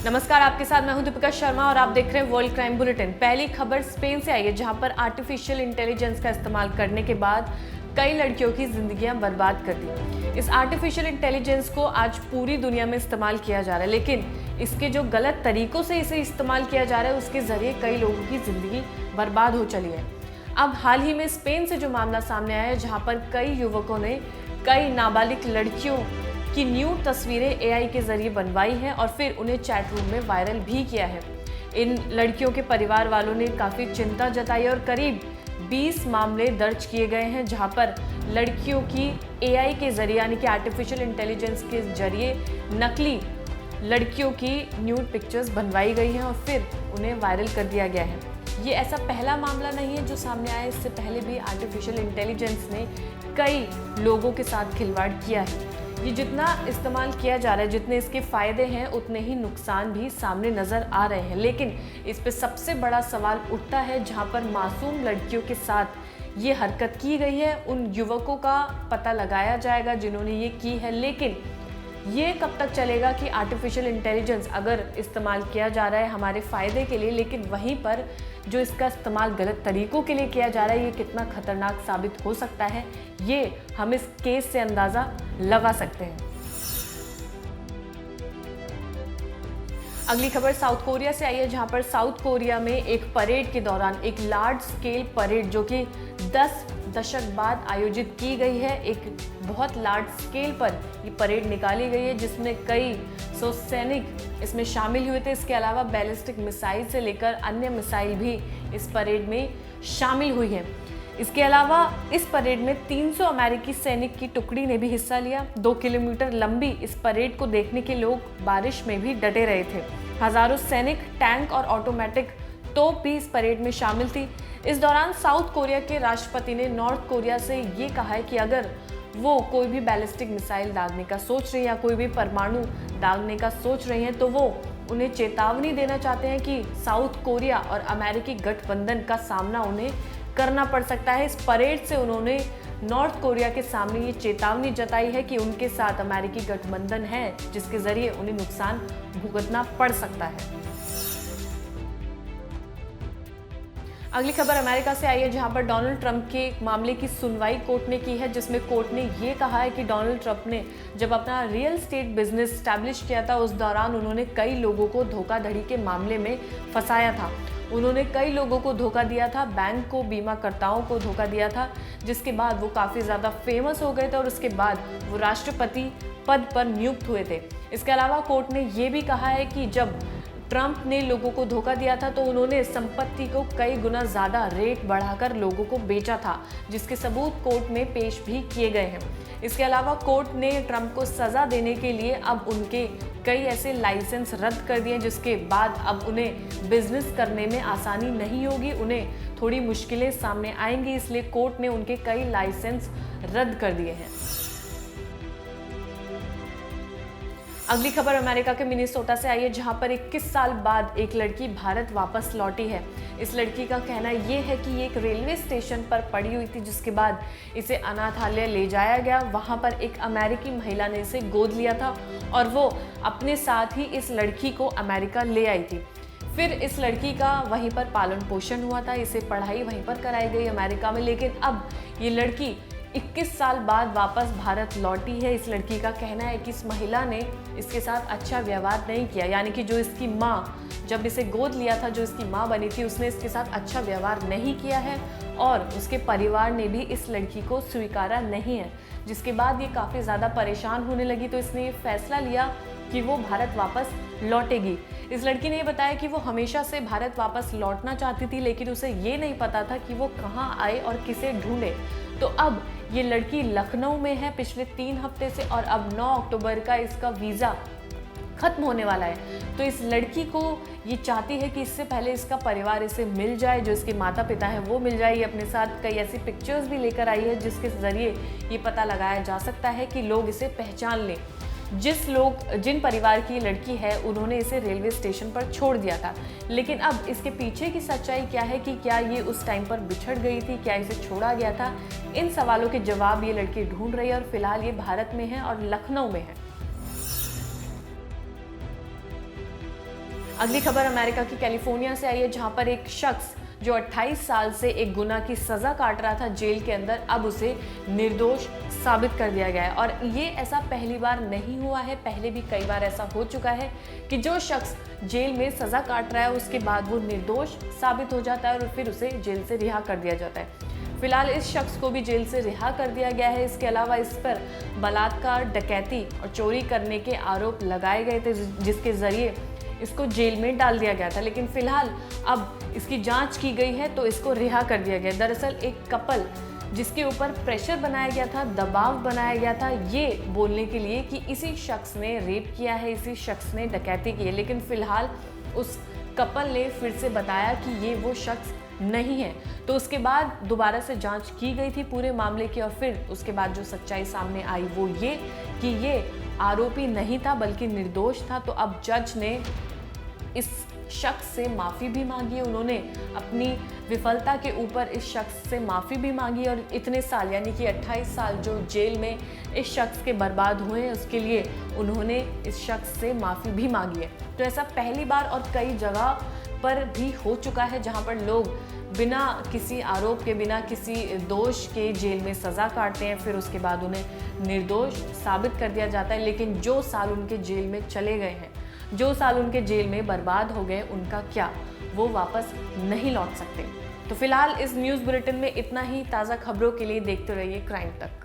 नमस्कार, आपके साथ मैं हूं दीपिका शर्मा और आप देख रहे हैं वर्ल्ड क्राइम बुलेटिन। पहली खबर स्पेन से आई है, जहां पर आर्टिफिशियल इंटेलिजेंस का इस्तेमाल करने के बाद कई लड़कियों की जिंदगियां बर्बाद कर दी। इस आर्टिफिशियल इंटेलिजेंस को आज पूरी दुनिया में इस्तेमाल किया जा रहा है, लेकिन इसके जो गलत तरीकों से इसे इस्तेमाल किया जा रहा है उसके जरिए कई लोगों की जिंदगी बर्बाद हो चली है। अब हाल ही में स्पेन से जो मामला सामने आया है, जहाँ पर कई युवकों ने कई नाबालिग लड़कियों की न्यूड तस्वीरें एआई के जरिए बनवाई हैं और फिर उन्हें चैट रूम में वायरल भी किया है। इन लड़कियों के परिवार वालों ने काफ़ी चिंता जताई और करीब 20 मामले दर्ज किए गए हैं, जहां पर लड़कियों की एआई के जरिए यानी कि आर्टिफिशियल इंटेलिजेंस के जरिए नकली लड़कियों की न्यूड पिक्चर्स बनवाई गई हैं और फिर उन्हें वायरल कर दिया गया है। ये ऐसा पहला मामला नहीं है जो सामने आया, इससे पहले भी आर्टिफिशियल इंटेलिजेंस ने कई लोगों के साथ खिलवाड़ किया है। ये जितना इस्तेमाल किया जा रहा है, जितने इसके फ़ायदे हैं उतने ही नुकसान भी सामने नज़र आ रहे हैं। लेकिन इस पे सबसे बड़ा सवाल उठता है, जहाँ पर मासूम लड़कियों के साथ ये हरकत की गई है। उन युवकों का पता लगाया जाएगा जिन्होंने ये की है, लेकिन ये कब तक चलेगा कि आर्टिफिशियल इंटेलिजेंस अगर इस्तेमाल किया जा रहा है हमारे फ़ायदे के लिए, लेकिन वहीं पर जो इसका इस्तेमाल गलत तरीक़ों के लिए किया जा रहा है, ये कितना खतरनाक साबित हो सकता है, ये हम इस केस से अंदाज़ा लगा सकते हैं। अगली खबर साउथ कोरिया से आई है, जहां पर साउथ कोरिया में एक परेड के दौरान एक लार्ज स्केल परेड जो कि 10 दशक बाद आयोजित की गई है, एक बहुत लार्ज स्केल पर ये परेड निकाली गई है जिसमें कई सौ सैनिक इसमें शामिल हुए थे। इसके अलावा बैलिस्टिक मिसाइल से लेकर अन्य मिसाइल भी इस परेड में शामिल हुई है। इसके अलावा इस परेड में 300 अमेरिकी सैनिक की टुकड़ी ने भी हिस्सा लिया। 2 किलोमीटर लंबी इस परेड को देखने के लोग बारिश में भी डटे रहे थे। हजारों सैनिक, टैंक और ऑटोमेटिक तोप भी इस परेड में शामिल थी। इस दौरान साउथ कोरिया के राष्ट्रपति ने नॉर्थ कोरिया से ये कहा है कि अगर वो कोई भी बैलिस्टिक मिसाइल दागने का सोच रही है या कोई भी परमाणु दागने का सोच रही हैं, तो वो उन्हें चेतावनी देना चाहते हैं कि साउथ कोरिया और अमेरिकी गठबंधन का सामना उन्हें करना पड़ सकता है। इस परेड से उन्होंने नॉर्थ कोरिया के सामने ये चेतावनी जताई है कि उनके साथ अमेरिकी गठबंधन है, जिसके जरिए उन्हें नुकसान भुगतना पड़ सकता है। अगली खबर अमेरिका से आई है, जहां पर डोनाल्ड ट्रंप के मामले की सुनवाई कोर्ट ने की है, जिसमें कोर्ट ने ये कहा है कि डोनाल्ड ट्रंप ने जब अपना रियल स्टेट बिजनेस स्टैब्लिश किया था, उस दौरान उन्होंने कई लोगों को धोखाधड़ी के मामले में फंसाया था। उन्होंने कई लोगों को धोखा दिया था, बैंक को, बीमाकर्ताओं को धोखा दिया था, जिसके बाद वो काफ़ी ज़्यादा फेमस हो गए थे और उसके बाद वो राष्ट्रपति पद पर नियुक्त हुए थे। इसके अलावा कोर्ट ने ये भी कहा है कि जब ट्रंप ने लोगों को धोखा दिया था तो उन्होंने संपत्ति को कई गुना ज़्यादा रेट बढ़ाकर लोगों को बेचा था, जिसके सबूत कोर्ट में पेश भी किए गए हैं। इसके अलावा कोर्ट ने ट्रंप को सज़ा देने के लिए अब उनके कई ऐसे लाइसेंस रद्द कर दिए, जिसके बाद अब उन्हें बिजनेस करने में आसानी नहीं होगी, उन्हें थोड़ी मुश्किलें सामने आएंगी, इसलिए कोर्ट ने उनके कई लाइसेंस रद्द कर दिए हैं। अगली खबर अमेरिका के मिनेसोटा से आई है, जहां पर 21 साल बाद एक लड़की भारत वापस लौटी है। इस लड़की का कहना ये है कि ये एक रेलवे स्टेशन पर पड़ी हुई थी, जिसके बाद इसे अनाथालय ले जाया गया। वहां पर एक अमेरिकी महिला ने इसे गोद लिया था और वो अपने साथ ही इस लड़की को अमेरिका ले आई थी। फिर इस लड़की का वहीं पर पालन पोषण हुआ था, इसे पढ़ाई वहीं पर कराई गई अमेरिका में, लेकिन अब ये लड़की 21 साल बाद वापस भारत लौटी है। इस लड़की का कहना है कि इस महिला ने इसके साथ अच्छा व्यवहार नहीं किया, यानी कि जो इसकी माँ, जब इसे गोद लिया था, जो इसकी माँ बनी थी, उसने इसके साथ अच्छा व्यवहार नहीं किया है और उसके परिवार ने भी इस लड़की को स्वीकारा नहीं है, जिसके बाद ये काफ़ी ज़्यादा परेशान होने लगी, तो इसने ये फैसला लिया कि वो भारत वापस लौटेगी। इस लड़की ने ये बताया कि वो हमेशा से भारत वापस लौटना चाहती थी, लेकिन उसे ये नहीं पता था कि वो कहाँ आए और किसे ढूंढे। तो अब ये लड़की लखनऊ में है पिछले 3 हफ्ते से और अब 9 अक्टूबर का इसका वीज़ा खत्म होने वाला है। तो इस लड़की को ये चाहती है कि इससे पहले इसका परिवार इसे मिल जाए, जो इसके माता पिता है वो मिल जाए। ये अपने साथ कई ऐसी पिक्चर्स भी लेकर आई है जिसके ज़रिए ये पता लगाया जा सकता है कि लोग इसे पहचान लें। जिन परिवार की लड़की है उन्होंने इसे रेलवे स्टेशन पर छोड़ दिया था, लेकिन अब इसके पीछे की सच्चाई क्या है कि क्या ये उस टाइम पर बिछड़ गई थी, क्या इसे छोड़ा गया था, इन सवालों के जवाब ये लड़की ढूंढ रही है और फिलहाल ये भारत में है और लखनऊ में है। अगली खबर अमेरिका की कैलिफोर्निया से आई है, जहां पर एक शख्स जो 28 साल से एक गुनाह की सजा काट रहा था जेल के अंदर, अब उसे निर्दोष साबित कर दिया गया है। और ये ऐसा पहली बार नहीं हुआ है, पहले भी कई बार ऐसा हो चुका है कि जो शख्स जेल में सजा काट रहा है उसके बाद वो निर्दोष साबित हो जाता है और फिर उसे जेल से रिहा कर दिया जाता है। फिलहाल इस शख्स को भी जेल से रिहा कर दिया गया है। इसके अलावा इस पर बलात्कार, डकैती और चोरी करने के आरोप लगाए गए थे, जिसके जरिए इसको जेल में डाल दिया गया था। लेकिन फिलहाल अब इसकी जांच की गई है तो इसको रिहा कर दिया गया। दरअसल एक कपल जिसके ऊपर प्रेशर बनाया गया था, दबाव बनाया गया था ये बोलने के लिए कि इसी शख्स ने रेप किया है, इसी शख्स ने डकैती की है, लेकिन फिलहाल उस कपल ने फिर से बताया कि ये वो शख्स नहीं है। तो उसके बाद दोबारा से जांच की गई थी पूरे मामले की और फिर उसके बाद जो सच्चाई सामने आई वो ये कि ये आरोपी नहीं था बल्कि निर्दोष था। तो अब जज ने इस शख्स से माफ़ी भी मांगी है, उन्होंने अपनी विफलता के ऊपर इस शख्स से माफ़ी भी मांगी और इतने साल यानी कि 28 साल जो जेल में इस शख्स के बर्बाद हुए हैं उसके लिए उन्होंने इस शख्स से माफ़ी भी मांगी है। तो ऐसा पहली बार और कई जगह पर भी हो चुका है जहां पर लोग बिना किसी आरोप के, बिना किसी दोष के जेल में सज़ा काटते हैं, फिर उसके बाद उन्हें निर्दोष साबित कर दिया जाता है। लेकिन जो साल उनके जेल में चले गए हैं, जो साल उनके जेल में बर्बाद हो गए, उनका क्या, वो वापस नहीं लौट सकते। तो फिलहाल इस न्यूज़ बुलेटिन में इतना ही। ताज़ा खबरों के लिए देखते रहिए क्राइम तक।